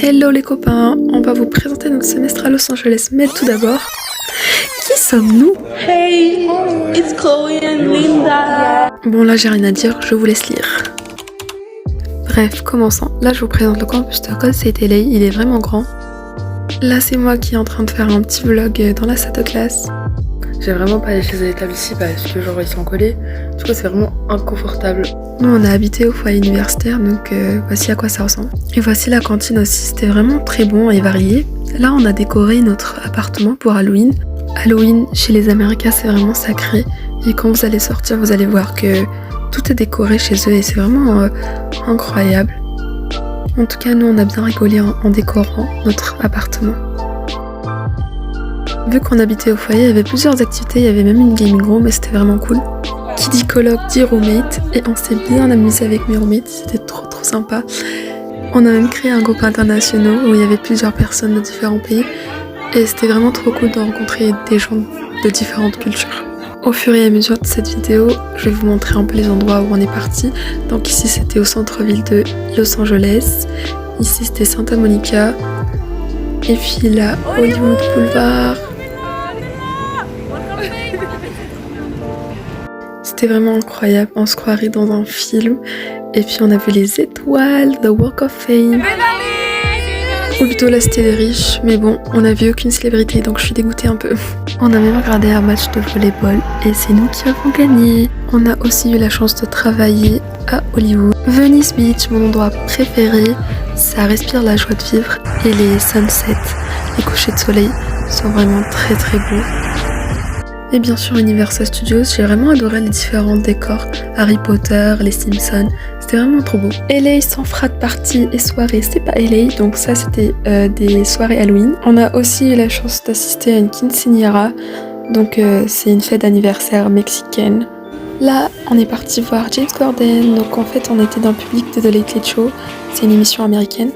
Hello les copains, on va vous présenter notre semestre à Los Angeles, mais tout d'abord, qui sommes-nous? Hey, it's Chloe and Linda. Bon là j'ai rien à dire, je vous laisse lire. Bref, commençons. Là je vous présente le campus de Gold State LA, il est vraiment grand. Là c'est moi qui est en train de faire un petit vlog dans la salle de classe. J'ai vraiment pas les chaises à l'étable ici parce que genre ils sont collés. Du coup c'est vraiment inconfortable. Nous on a habité au foyer universitaire donc voici à quoi ça ressemble. Et voici la cantine aussi, c'était vraiment très bon et varié. Là on a décoré notre appartement pour Halloween. Halloween chez les Américains c'est vraiment sacré. Et quand vous allez sortir vous allez voir que tout est décoré chez eux et c'est vraiment incroyable. En tout cas nous on a bien rigolé en décorant notre appartement. Vu qu'on habitait au foyer, il y avait plusieurs activités, il y avait même une gaming room et c'était vraiment cool. Qui dit coloc dit roommate et on s'est bien amusé avec mes roommates, c'était trop sympa. On a même créé un groupe international où il y avait plusieurs personnes de différents pays et c'était vraiment trop cool de rencontrer des gens de différentes cultures. Au fur et à mesure de cette vidéo, je vais vous montrer un peu les endroits où on est parti. Donc ici c'était au centre-ville de Los Angeles, ici c'était Santa Monica et puis là Hollywood Boulevard. C'était vraiment incroyable, on se croirait dans un film. Et puis on a vu les étoiles, The Walk of Fame. Ou plutôt là c'était les riches, mais bon, on n'a vu aucune célébrité donc je suis dégoûtée un peu. On a même regardé un match de volleyball et c'est nous qui avons gagné. On a aussi eu la chance de travailler à Hollywood. Venice Beach, mon endroit préféré, ça respire la joie de vivre et les sunsets, les couchers de soleil sont vraiment très beaux. Et bien sûr Universal Studios, j'ai vraiment adoré les différents décors, Harry Potter, les Simpsons, c'était vraiment trop beau. LA sans frat party et soirée, c'est pas LA, donc ça c'était des soirées Halloween. On a aussi eu la chance d'assister à une quinceañera, donc c'est une fête d'anniversaire mexicaine. Là on est parti voir James Corden, donc en fait on était dans le public de The Late Late Show, c'est une émission américaine.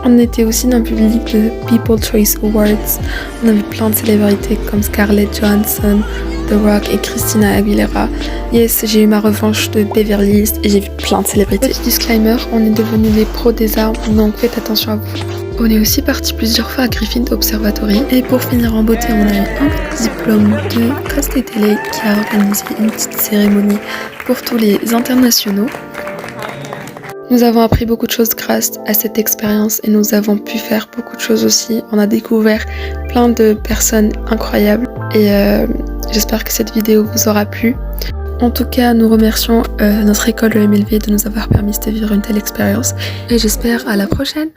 On était aussi dans le public de People's Choice Awards. On a vu plein de célébrités comme Scarlett Johansson, The Rock et Christina Aguilera. Yes, j'ai eu ma revanche de Beverly Hills et j'ai vu plein de célébrités. Petit disclaimer, on est devenus les pros des armes, donc faites attention à vous. On est aussi parti plusieurs fois à Griffin Observatory. Et pour finir en beauté, on a eu un diplôme de Gold State LA qui a organisé une petite cérémonie pour tous les internationaux. Nous avons appris beaucoup de choses grâce à cette expérience et nous avons pu faire beaucoup de choses aussi. On a découvert plein de personnes incroyables et j'espère que cette vidéo vous aura plu. En tout cas, nous remercions notre école EMLV de nous avoir permis de vivre une telle expérience et j'espère à la prochaine.